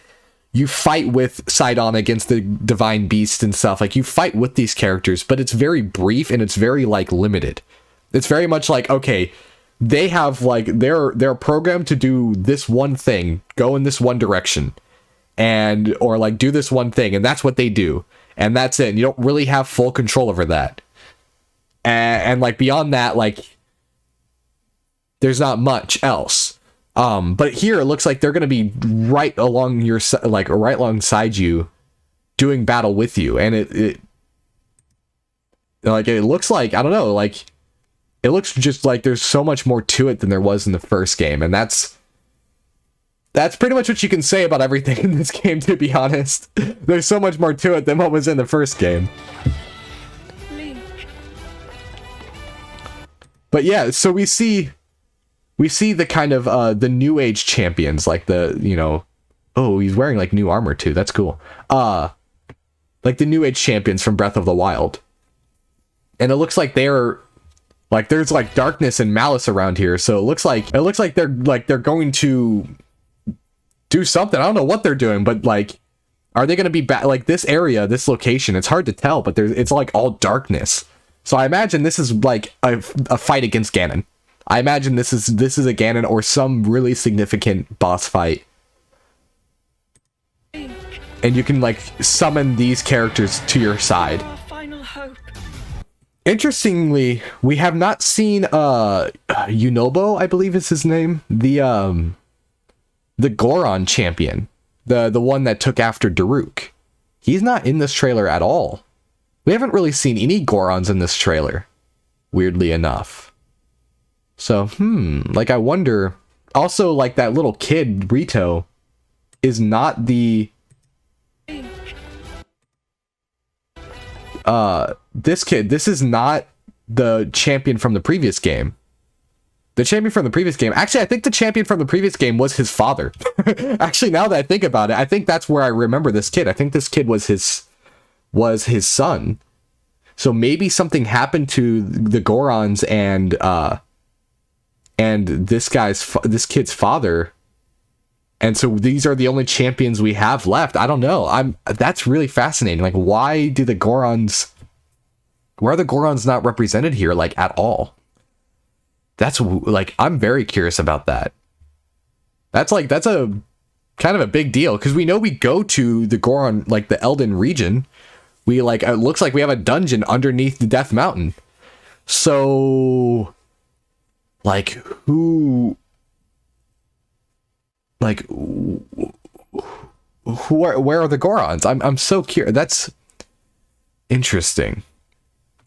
you fight with Sidon against the divine beast and stuff. Like, you fight with these characters, but it's very brief and it's very like limited. It's very much like, okay, they have like, they're programmed to do this one thing, go in this one direction, and or like do this one thing, and that's what they do, and that's it. And you don't really have full control over that. And like beyond that, like there's not much else. But here it looks like they're going to be right along your like right alongside you, doing battle with you, and it looks like, I don't know, like it looks just like there's so much more to it than there was in the first game, and that's pretty much what you can say about everything in this game, to be honest. There's so much more to it than what was in the first game. Link. But yeah, so we see the kind of the new age champions, like the, you know, oh, he's wearing like new armor too. That's cool. Like the new age champions from Breath of the Wild. And it looks like they're like, there's like darkness and malice around here. So it looks like they're going to do something. I don't know what they're doing, but like Are they going to be back? Like this area, this location, it's hard to tell, but it's like all darkness. So I imagine this is like a fight against Ganon. I imagine this is a Ganon or some really significant boss fight. And you can like summon these characters to your side. Our final hope. Interestingly, we have not seen Yunobo, I believe is his name, the Goron champion, the one that took after Daruk. He's not in this trailer at all. We haven't really seen any Gorons in this trailer, weirdly enough. So, like I wonder. Also, like that little kid Rito is not the this kid, this is not the champion from the previous game. The champion from the previous game, actually, I think the champion from the previous game was his father. Actually, now that I think about it, I think that's where I remember this kid. I think this kid was his son. So maybe something happened to the Gorons and this kid's father. And so these are the only champions we have left. I don't know. That's really fascinating. Like, why are the Gorons not represented here, like, at all? That's like, I'm very curious about that. That's a kind of a big deal, because we know we go to the Goron, like the Elden region. We like, it looks like we have a dungeon underneath the Death Mountain. So, like, where are the Gorons? I'm so curious. That's interesting.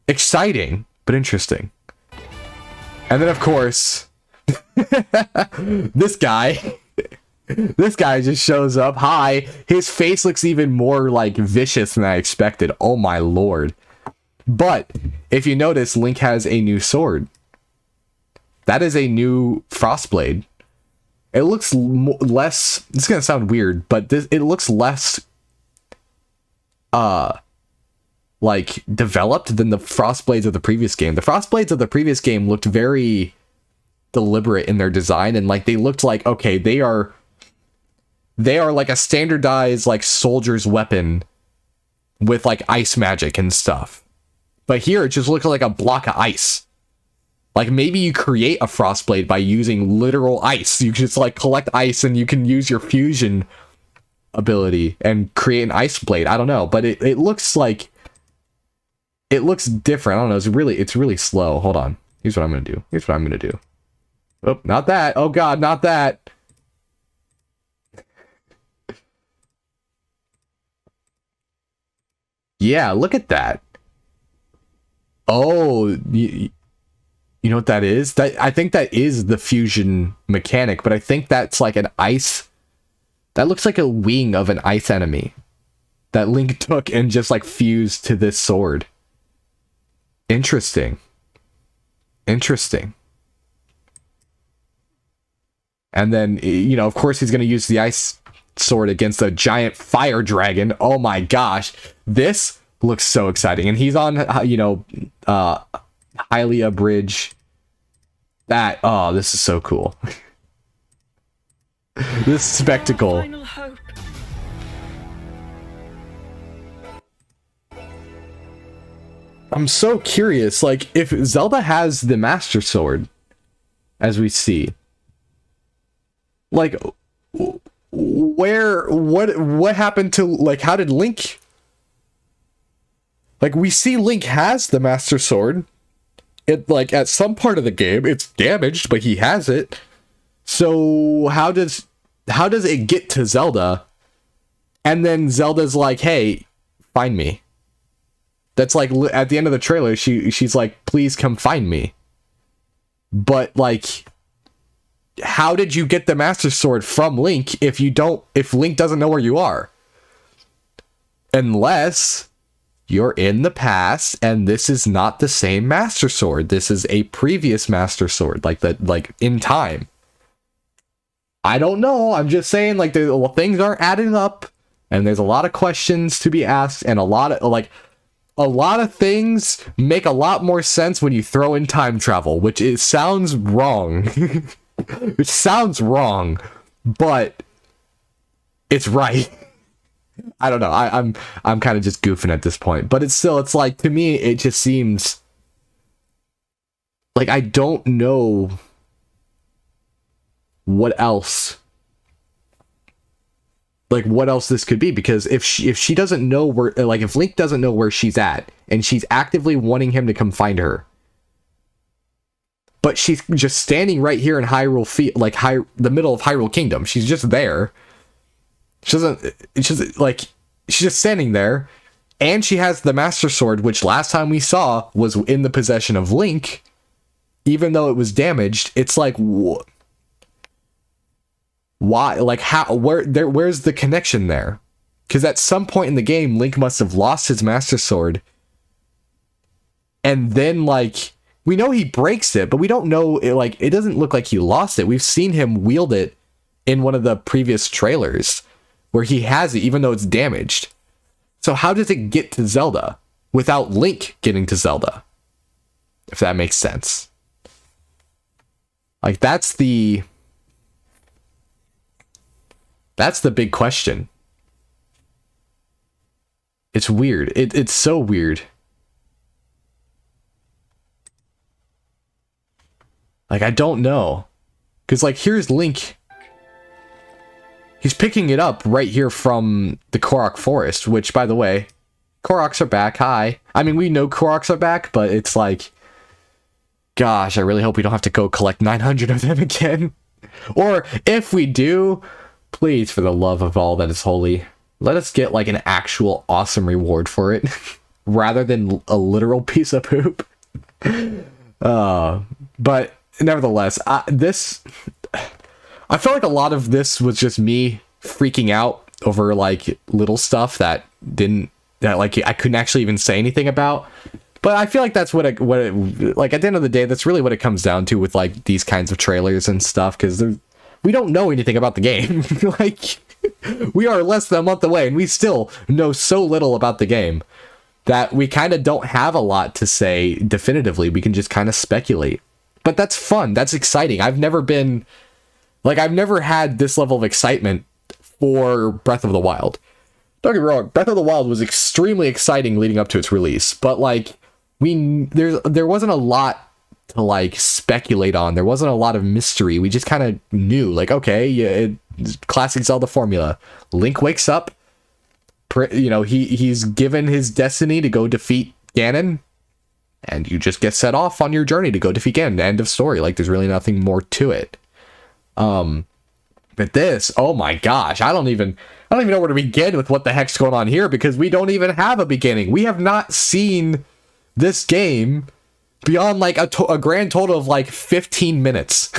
Exciting, but interesting. And then, of course, this guy just shows up. Hi. His face looks even more, like, vicious than I expected. Oh, my lord. But, if you notice, Link has a new sword. That is a new Frostblade. It looks less... This is going to sound weird, but it looks less... like, developed than the Frostblades of the previous game. The Frostblades of the previous game looked very deliberate in their design, and, like, they looked like, okay, they are like a standardized, like, soldier's weapon with, like, ice magic and stuff. But here, it just looked like a block of ice. Like, maybe you create a Frostblade by using literal ice. You just, like, collect ice and you can use your fusion ability and create an ice blade. I don't know, but it looks like... It looks different. I don't know. It's really slow. Hold on. Here's what I'm going to do. Oh, not that. Oh, God, not that. Yeah, look at that. Oh, you know what that is? I think that is the fusion mechanic, but I think that's like an ice... That looks like a wing of an ice enemy that Link took and just, like, fused to this sword. Interesting. And then, you know, of course he's going to use the ice sword against a giant fire dragon. Oh my gosh. This looks so exciting. And he's on, you know, Hylia Bridge. Oh, this is so cool. This spectacle. Final hope. I'm so curious, like, if Zelda has the Master Sword, as we see, like, what happened to, like, how did Link, like, we see Link has the Master Sword, it, like, at some part of the game, it's damaged, but he has it, so how does it get to Zelda, and then Zelda's like, hey, find me. That's like at the end of the trailer, she's like, please come find me. But like, how did you get the Master Sword from Link if Link doesn't know where you are? Unless you're in the past and this is not the same Master Sword. This is a previous Master Sword, like in time. I don't know. I'm just saying, like, things aren't adding up, and there's a lot of questions to be asked, and a lot of things make a lot more sense when you throw in time travel, which sounds wrong. Which sounds wrong, but it's right. I don't know. I'm kind of just goofing at this point, but it's like, to me, it just seems like I don't know what else, like what else this could be, because if she doesn't know where, like if Link doesn't know where she's at and she's actively wanting him to come find her, but she's just standing right here in Hyrule like the middle of Hyrule Kingdom, she's just there. She doesn't, it's just like, she's just standing there, and she has the Master Sword, which last time we saw was in the possession of Link, even though it was damaged. It's like, why? Like, how? Where's the connection there? Because at some point in the game, Link must have lost his Master Sword, and then, like, we know he breaks it, but we don't know, like, it doesn't look like he lost it. We've seen him wield it in one of the previous trailers, where he has it, even though it's damaged. So how does it get to Zelda without Link getting to Zelda? If that makes sense. Like, that's the big question. It's weird. It's so weird. Like, I don't know. Because, like, here's Link. He's picking it up right here from the Korok Forest, which, by the way, Koroks are back. Hi. I mean, we know Koroks are back, but it's like, gosh, I really hope we don't have to go collect 900 of them again. Or if we do, please, for the love of all that is holy, let us get like an actual awesome reward for it, rather than a literal piece of poop. But nevertheless, I felt like a lot of this was just me freaking out over like little stuff that like I couldn't actually even say anything about. But I feel like that's what it like, at the end of the day, that's really what it comes down to with like these kinds of trailers and stuff, because we don't know anything about the game. Like, we are less than a month away and we still know so little about the game that we kind of don't have a lot to say definitively. We can just kind of speculate. But that's fun. That's exciting. I've never had this level of excitement for Breath of the Wild. Don't get me wrong, Breath of the Wild was extremely exciting leading up to its release, but like, there wasn't a lot to like speculate on. There wasn't a lot of mystery. We just kind of knew, like, okay, yeah, classic Zelda formula. Link wakes up, he's given his destiny to go defeat Ganon, and you just get set off on your journey to go defeat Ganon. End of story. Like, there's really nothing more to it. But this, oh my gosh, I don't even know where to begin with what the heck's going on here, because we don't even have a beginning. We have not seen this game beyond like a grand total of like 15 minutes.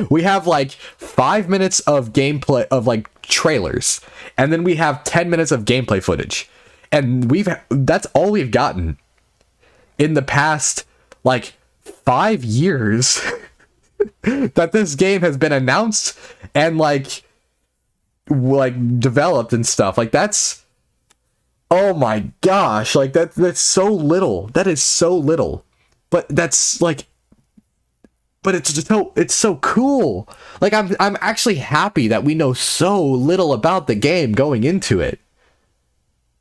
We have like 5 minutes of gameplay, of like trailers, and then we have 10 minutes of gameplay footage, and that's all we've gotten in the past like 5 years. That this game has been announced and like developed and stuff. Like, that's, oh my gosh, like that's so little. That is so little. But that's like, but it's so cool. Like, I'm actually happy that we know so little about the game going into it.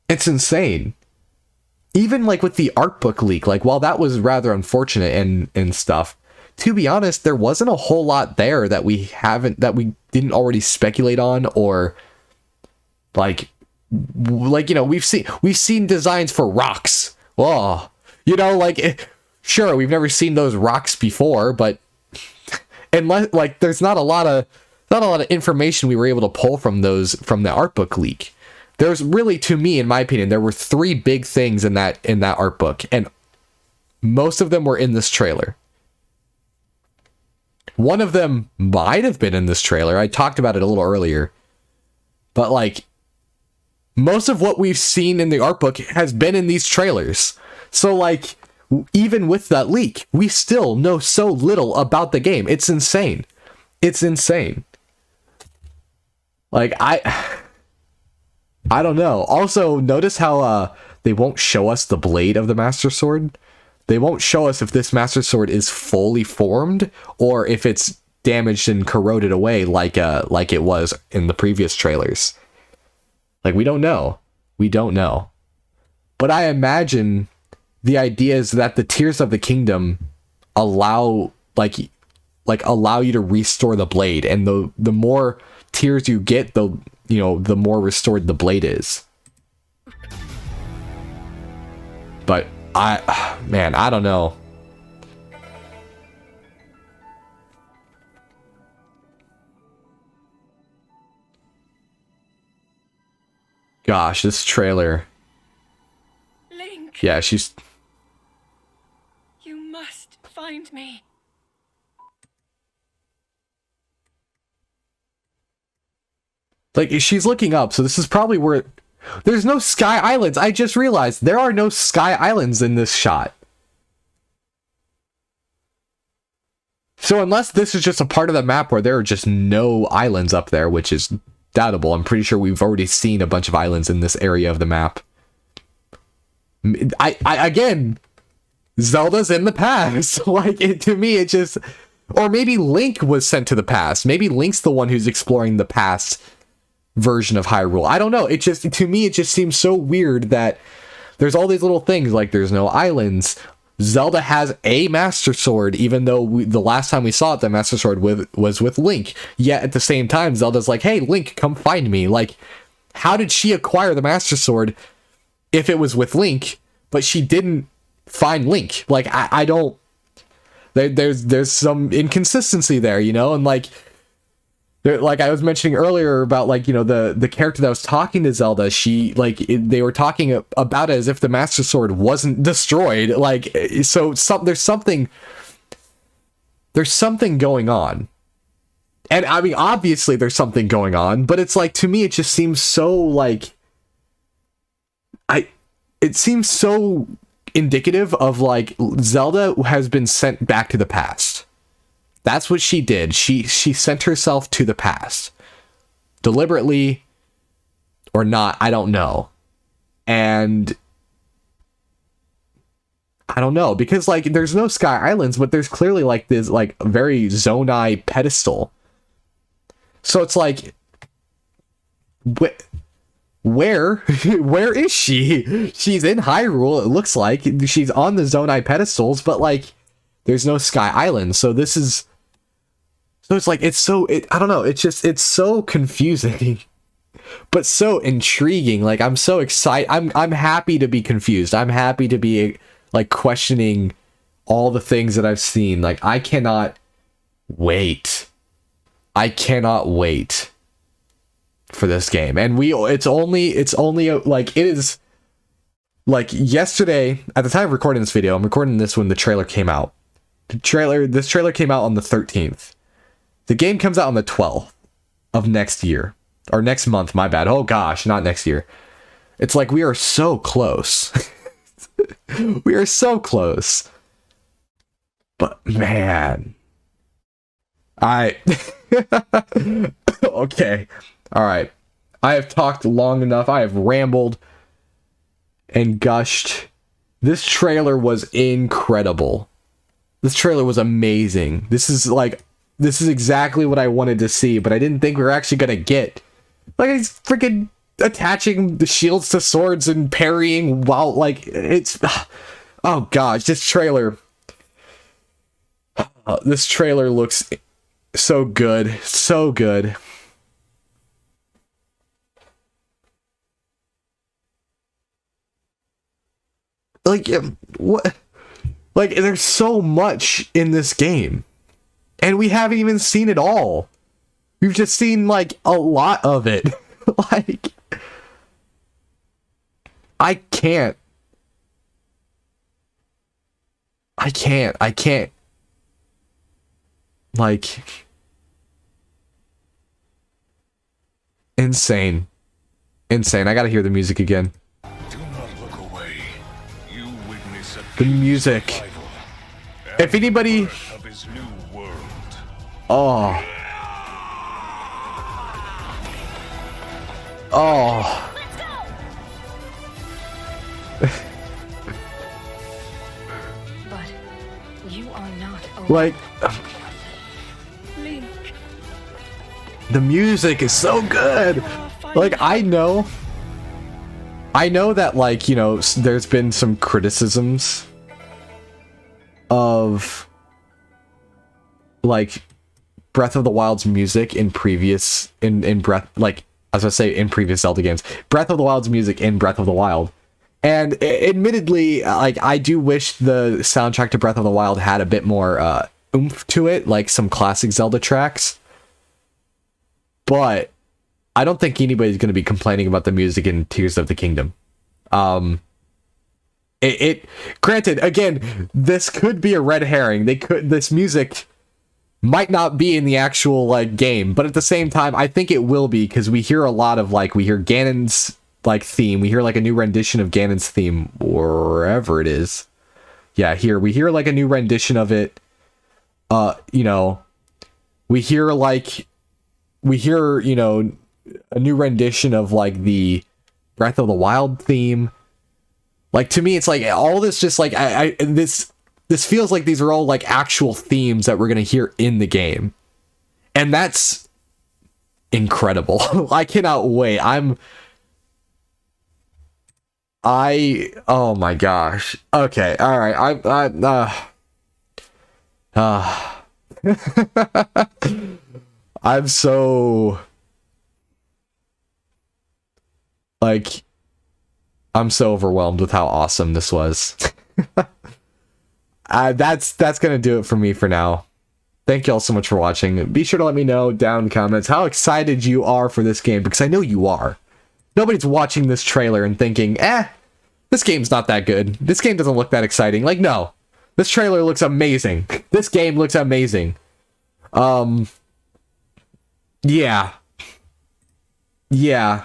It's insane. Even like with the art book leak, like, while that was rather unfortunate and stuff, to be honest, there wasn't a whole lot there that we didn't already speculate on, or like, we've seen designs for rocks. Oh, like, sure, we've never seen those rocks before, but unless, like, there's not a lot of information we were able to pull from the art book leak. There's really, to me, in my opinion, there were 3 big things in that art book, and most of them were in this trailer. One of them might have been in this trailer. I talked about it a little earlier. But like, most of what we've seen in the art book has been in these trailers. So like, even with that leak, we still know so little about the game. It's insane. It's insane. Like, I don't know. Also, notice how they won't show us the blade of the Master Sword. They won't show us if this Master Sword is fully formed or if it's damaged and corroded away like it was in the previous trailers. Like, we don't know. We don't know. But I imagine the idea is that the Tears of the Kingdom allow allow you to restore the blade, and the more tears you get, the more restored the blade is. But I don't know. Gosh, this trailer. Link. Yeah, she's... You must find me. Like, she's looking up, so this is probably where... There's no Sky Islands. I just realized there are no Sky Islands in this shot. So unless this is just a part of the map where there are just no islands up there, which is doubtable. I'm pretty sure we've already seen a bunch of islands in this area of the map. Again, Zelda's in the past. Like, to me, it just... Or maybe Link was sent to the past. Maybe Link's the one who's exploring the past version of Hyrule. I don't know. It just, to me, it just seems so weird that there's all these little things, like there's no islands. Zelda has a Master Sword, even though the last time we saw it, the Master Sword was with Link. Yet at the same time, Zelda's like, hey, Link, come find me. Like, how did she acquire the Master Sword if it was with Link, but she didn't find Link? Like, I don't... There's some inconsistency there, you know? And like I was mentioning earlier about, like, you know, the character that was talking to Zelda, she, like, they were talking about it as if the Master Sword wasn't destroyed. Like, so there's something going on. And I mean, obviously there's something going on, but it's like, to me, it just seems so, like, it seems so indicative of, like, Zelda has been sent back to the past. That's what she did. She sent herself to the past. Deliberately or not, I don't know. And I don't know, because, like, there's no Sky Islands, but there's clearly, like, this, like, very Zonai pedestal. So it's like, where is she? She's in Hyrule, it looks like. She's on the Zonai pedestals, but, like, there's no Sky Island. So this is... So it's like, I don't know, it's so confusing, but so intriguing. Like, I'm so excited. I'm happy to be confused. I'm happy to be, like, questioning all the things that I've seen. Like, I cannot wait. I cannot wait for this game. And it's only like, it is like yesterday at the time of recording this video. I'm recording this when the trailer came out. This trailer came out on the 13th. The game comes out on the 12th of next year, or next month, my bad. Oh gosh, not next year. It's like, we are so close. We are so close. But man, okay. All right. I have talked long enough. I have rambled and gushed. This trailer was incredible. This trailer was amazing. This is exactly what I wanted to see, but I didn't think we were actually going to get. Like, he's freaking attaching the shields to swords and parrying while, like, it's... Oh gosh, this trailer looks so good. So good. Like, what? Like, there's so much in this game. And we haven't even seen it all. We've just seen, like, a lot of it. Like, I can't. Like, insane. I gotta hear the music again. Do not look away. You witness a The music. survival If anybody... of his new world. Oh. Oh. But you are not alone. Like, Link, the music is so good. Like, I know I know that, like, you know, there's been some criticisms of, like, Breath of the Wild's music in previous, in Breath, like, as I say, in previous Zelda games. Breath of the Wild's music in Breath of the Wild. And admittedly, like, I do wish the soundtrack to Breath of the Wild had a bit more oomph to it, like some classic Zelda tracks. But I don't think anybody's going to be complaining about the music in Tears of the Kingdom. Granted, again, this could be a red herring. This music might not be in the actual, like, game, but at the same time, I think it will be, because we hear a lot of, like, we hear Ganon's, like, theme. We hear, like, a new rendition of Ganon's theme, wherever it is. Yeah, here, we hear, like, a new rendition of it. You know, we hear, you know, a new rendition of, like, the Breath of the Wild theme. Like, to me, it's like all this just like this feels like these are all like actual themes that we're gonna hear in the game, and that's incredible. I cannot wait. Oh my gosh. Okay, all right. I'm so, like, I'm so overwhelmed with how awesome this was. That's gonna do it for me for now. Thank you all so much for watching. Be sure to let me know down in the comments how excited you are for this game, because I know you are. Nobody's watching this trailer and thinking, this game's not that good. This game doesn't look that exciting. Like, no. This trailer looks amazing. This game looks amazing. Yeah. Yeah.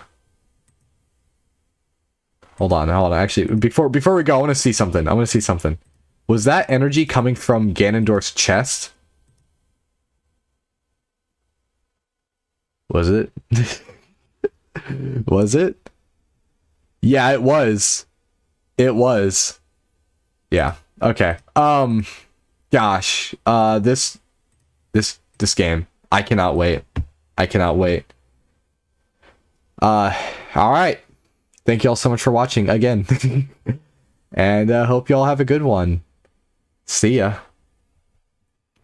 Hold on. Actually, before we go, I want to see something. Was that energy coming from Ganondorf's chest? Was it? Was it? Yeah, it was. It was. Yeah. Okay. Gosh. This game. I cannot wait. All right. Thank you all so much for watching again. And hope you all have a good one. See ya.